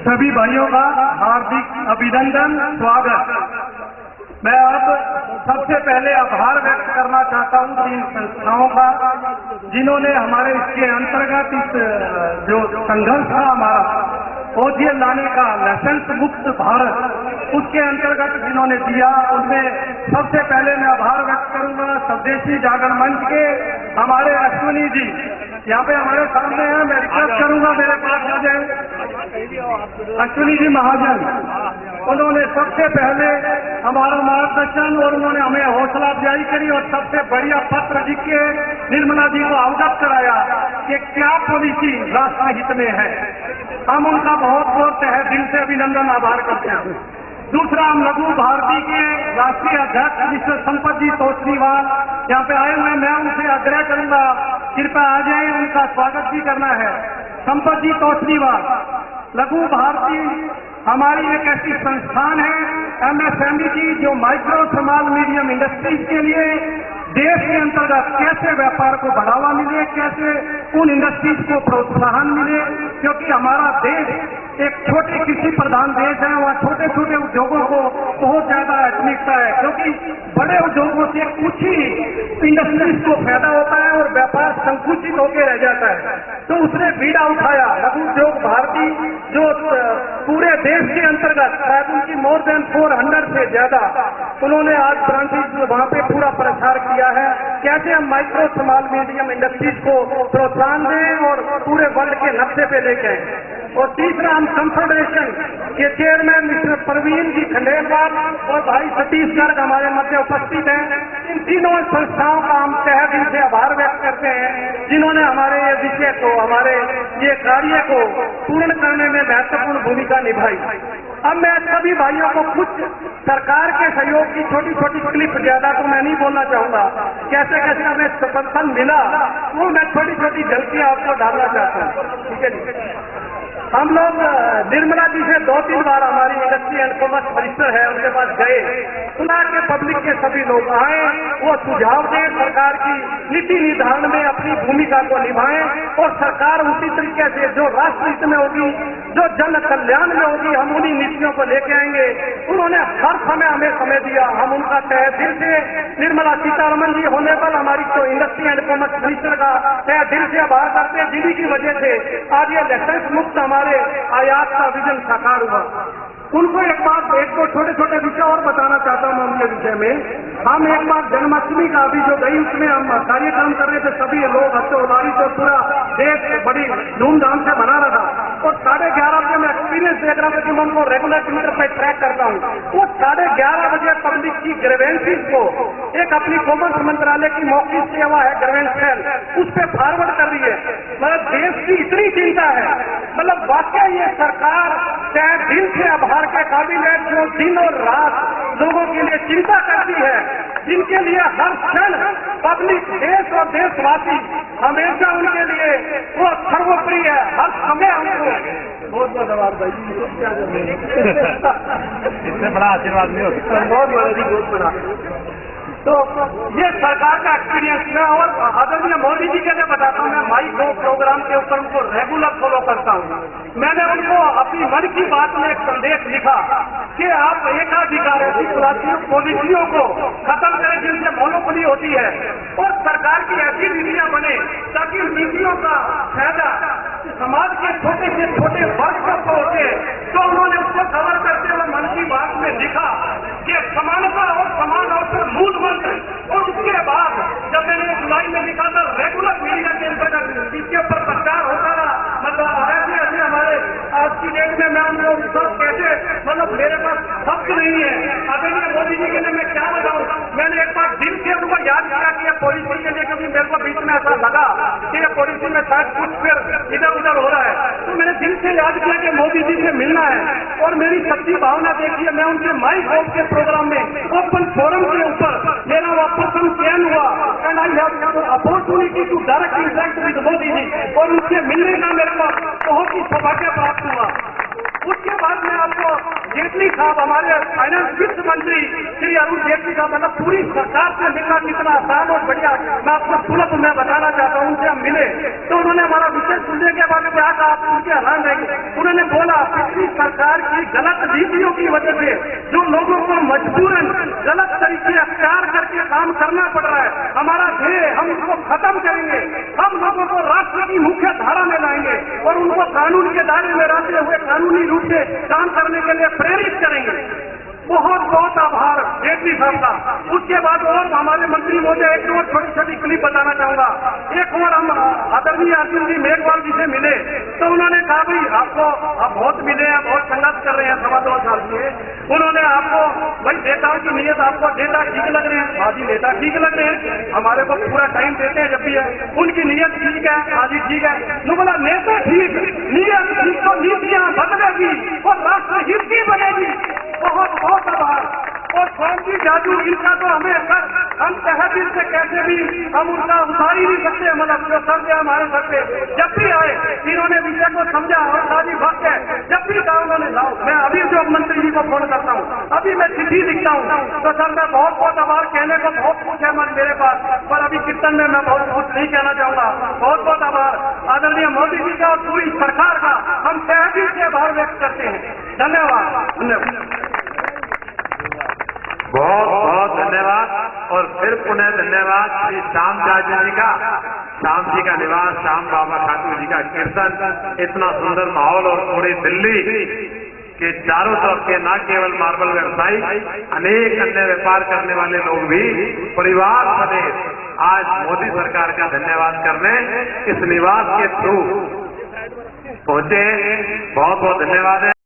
सभी भाइयों का हार्दिक अभिनंदन, स्वागत। मैं अब सबसे पहले आभार व्यक्त करना चाहता हूं तीन संस्थाओं का, जिन्होंने हमारे इसके अंतर्गत इस जो संघर्ष था हमारा ओजीएल लाने का, लाइसेंस मुक्त भारत, उसके अंतर्गत जिन्होंने दिया, उनमें सबसे पहले मैं आभार व्यक्त करूंगा स्वदेशी जागरण मंच के हमारे अश्विनी जी, यहाँ पे हमारे सामने हैं। मैं रिक्वेस्ट करूंगा मेरे पास आ जाए अश्विनी जी महाजन। उन्होंने सबसे पहले हमारा मार्गदर्शन और उन्होंने हमें हौसला अफजाई करी और सबसे बढ़िया पत्र लिख के निर्मला जी को अवगत कराया कि क्या पॉलिसी राष्ट्र हित में है। हम उनका बहुत बहुत तहे दिल से अभिनंदन आभार करते हैं। दूसरा, हम लघु भारती के राष्ट्रीय अध्यक्ष मिस्टर संपत जी तोषनीवाल यहाँ पे आए हुए, मैं उनसे आग्रह करूंगा कृपया आ जाए, उनका स्वागत भी करना है। संपत जी तोषनीवाल, लघु भारती हमारी एक ऐसी संस्थान है एमएसएमई की, जो माइक्रो स्मॉल मीडियम इंडस्ट्रीज के लिए देश के अंतर्गत कैसे व्यापार को बढ़ावा मिले, कैसे उन इंडस्ट्रीज को प्रोत्साहन मिले, क्योंकि हमारा देश एक छोटे कृषि प्रधान देश है। वहाँ छोटे छोटे उद्योगों को बहुत ज्यादा प्राथमिकता है, क्योंकि बड़े उद्योगों से कुछ ही इंडस्ट्रीज को फायदा होता है और व्यापार संकुचित होकर रह जाता है। तो उसने बीड़ा उठाया लघु उद्योग भारती, जो पूरे देश के अंतर्गत शायद उनकी मोर देन 400 से ज्यादा उन्होंने आज ब्रांचेज वहाँ पे पूरा प्रचार किया है, कैसे हम माइक्रो स्मॉल मीडियम इंडस्ट्रीज को प्रोत्साहन दें और पूरे वर्ल्ड के नक्शे पे लेके आए। और तीसरा, हम कन्फेडरेशन के चेयरमैन मिस्टर प्रवीण जी खंडेलवाल और भाई सतीश गर्ग हमारे मध्य उपस्थित हैं। इन तीनों संस्थाओं का हम तहे दिल से आभार व्यक्त करते हैं, जिन्होंने हमारे ये विषय को, हमारे ये कार्य को पूर्ण करने में महत्वपूर्ण भूमिका निभाई। अब मैं सभी भाइयों को कुछ सरकार के सहयोग की छोटी छोटी क्लिप, ज्यादा तो मैं नहीं बोलना चाहूंगा, कैसे कैसे हमें समर्थन मिला वो मैं छोटी छोटी झलकियां आपको डालना चाहता हूँ। ठीक है जी। हम लोग निर्मला जी से 2-3 बार, हमारी इंडस्ट्री एंड कॉमर्स मिनिस्टर है, उनके पास गए, सुना के पब्लिक के सभी लोग आए, वो सुझाव दें, सरकार की नीति निर्धारण में अपनी भूमिका को निभाएं और सरकार उसी तरीके से जो राष्ट्र हित में होगी, जो जन कल्याण में होगी, हम उन्हीं नीतियों को लेके आएंगे। उन्होंने हर समय हमें समय दिया, हम उनका तहे दिल से, निर्मला सीतारमण जी होने पर हमारी तो इंडस्ट्री एंड कॉमर्स मिनिस्टर का तहे दिल से आभार करते हैं, जिन्हीं की वजह से आज ये लाइसेंस मुक्त हमारे आयात का विजन साकार हुआ। उनको एक बात, एक तो छोटे छोटे विषय और बताना चाहता हूँ उनके विषय में। हम एक बार जन्माष्टमी का अभी जो गई, उसमें हम कार्यक्रम कर रहे थे, सभी लोग हर्षोल्लासी, तो पूरा देश बड़ी धूमधाम से मना रहा था। और 11:30 बजे मैं एक्सपीरियंस देख रहा था कि मैं उनको रेगुलर ट्विटर पर ट्रैक करता हूँ। वो 11:30 बजे पब्लिक की ग्रीवेंसेस को एक अपनी कॉमर्स मंत्रालय की मौखिक सेवा है ग्रीवेंस सेल, उस पर फॉरवर्ड कर रही है। मतलब देश की इतनी चिंता है, मतलब वाकई ये सरकार चाहे दिल से आभार के काबिल है, जो दिन और रात लोगों के लिए चिंता करती है, जिनके लिए हर क्षण पब्लिक, देश और देशवासी हमेशा उनके लिए वो सर्वोपरि है, हर समय उनको बहुत बहुत आभार भाई। इससे बड़ा आशीर्वाद नहीं हो सकता। बहुत बड़ा। तो ये सरकार का एक्सपीरियंस है। और आदरणीय मोदी जी के लिए बताता हूँ, मैं माई गो प्रोग्राम के ऊपर उनको रेगुलर फॉलो करता हूँ। मैंने उनको अपनी मन की बात में एक संदेश लिखा कि आप एकाधिकार ऐसी पॉलिसियों को खत्म करें जिनसे मोनोपोली होती है, और सरकार की ऐसी नीतियां बने ताकि नीतियों का फायदा समाज के छोटे से छोटे वर्ग को पहुंचे। तो उन्होंने उसको कवर करते हुए मन की बात में लिखा कि समानता और समान अवसर मूल मंत्र। और उसके बाद जब मैंने जुलाई में लिखा था, रेगुलर मीडिया के अंतर्गत इसके ऊपर प्रचार होता रहा। मतलब ऐसे ऐसे हमारे आज की डेट में मैं उनको सब कैसे, मतलब मेरे पास शब्द नहीं है आदरणीय मोदी जी के लिए मैं क्या बताऊं। मैंने एक बार दिल से उनको याद किया कि ये पॉलिसी के लिए, क्योंकि मेरे को बीच में ऐसा लगा कि ये पॉलिसी में शायद कुछ फिर इधर उधर हो रहा है, तो मैंने दिल से याद किया कि मोदी जी से मिलना है। और मेरी सच्ची भावना देखिए, मैं उनके माई गॉव के प्रोग्राम में ओपन फोरम के ऊपर मेरा वह पर्सन चयन हुआ, and I have opportunity to direct interact with Modi ji, और उनसे मिलने का मेरे को बहुत ही सौभाग्य प्राप्त हुआ। उसके बाद में आपको जेटली साहब, हमारे फाइनेंस वित्त मंत्री श्री अरुण जेटली साहब, मतलब पूरी सरकार से मिलना कितना आसान और बढ़िया, मैं आपको सुलभ मैं बताना चाहता हूँ। उनसे हम मिले तो उन्होंने हमारा विषय सुनने के बाद क्या कहा, आप उनके हैरान रहेंगे। उन्होंने बोला पिछली गलत नीतियों की वजह से जो लोगों को मजबूरन गलत तरीके अख्तियार करके काम करना पड़ रहा है, हमारा ध्येय हम इसको खत्म करेंगे। हम लोगों को राष्ट्र की मुख्य धारा में लाएंगे और उनको कानून के दायरे में रहते हुए कानूनी रूप से काम करने के लिए प्रेरित करेंगे। बहुत बहुत आभार जेटली साहब का। उसके बाद और हमारे मंत्री महोदय एक और छोटी छोटी क्लिप बताना चाहूंगा। एक और हम आदरणीय अर्जुन जी मेघवाल जी से मिले तो उन्होंने कहा भाई आपको आप बहुत मिले हैं, बहुत संघर्ष कर रहे हैं 2.25 साल से। उन्होंने आपको भाई नेताओं की नीयत आपको नेता ठीक लग रहे हैं, हाजी नेता ठीक लग रहे हैं, हमारे को पूरा टाइम देते हैं जब भी है, उनकी नीयत ठीक है, हाजी ठीक है। तो बोला नेता ठीक, नीयत ठीक तो नीतियां बदलेगी और राष्ट्र हित की बनेगी। बहुत बहुत आभार। और स्वामी जी जादू इनका तो हमें सर हम तहसील से कैसे भी हम उनका उतार ही नहीं सकते, मतलब जो सर से हमारे सर पे जब भी आए इन्होंने विषय को समझा और शादी भक्त है, जब भी कहा उन्होंने लाओ। मैं अभी जो मंत्री जी को फोन करता हूँ, अभी मैं चिट्ठी लिखता हूँ तो सर मैं बहुत बहुत आभार। कहने को बहुत कुछ है मेरे पास, पर अभी कीर्तन में मैं बहुत कुछ नहीं कहना चाहूंगा। बहुत बहुत आभार आदरणीय मोदी जी का और पूरी सरकार का हम तहसील से आभार व्यक्त करते हैं। धन्यवाद धन्यवाद। बहुत बहुत धन्यवाद। और फिर पुनः धन्यवाद श्री श्याम जाजू जी का, श्याम जी का निवास, श्याम बाबा खाटू जी का कीर्तन, इतना सुंदर माहौल और पूरी दिल्ली के चारों तरफ के न केवल मार्बल व्यवसायी, अनेक अन्य व्यापार करने वाले लोग भी परिवार समेत आज मोदी सरकार का धन्यवाद करने इस निवास के थ्रू पहुंचे। बहुत बहुत धन्यवाद है।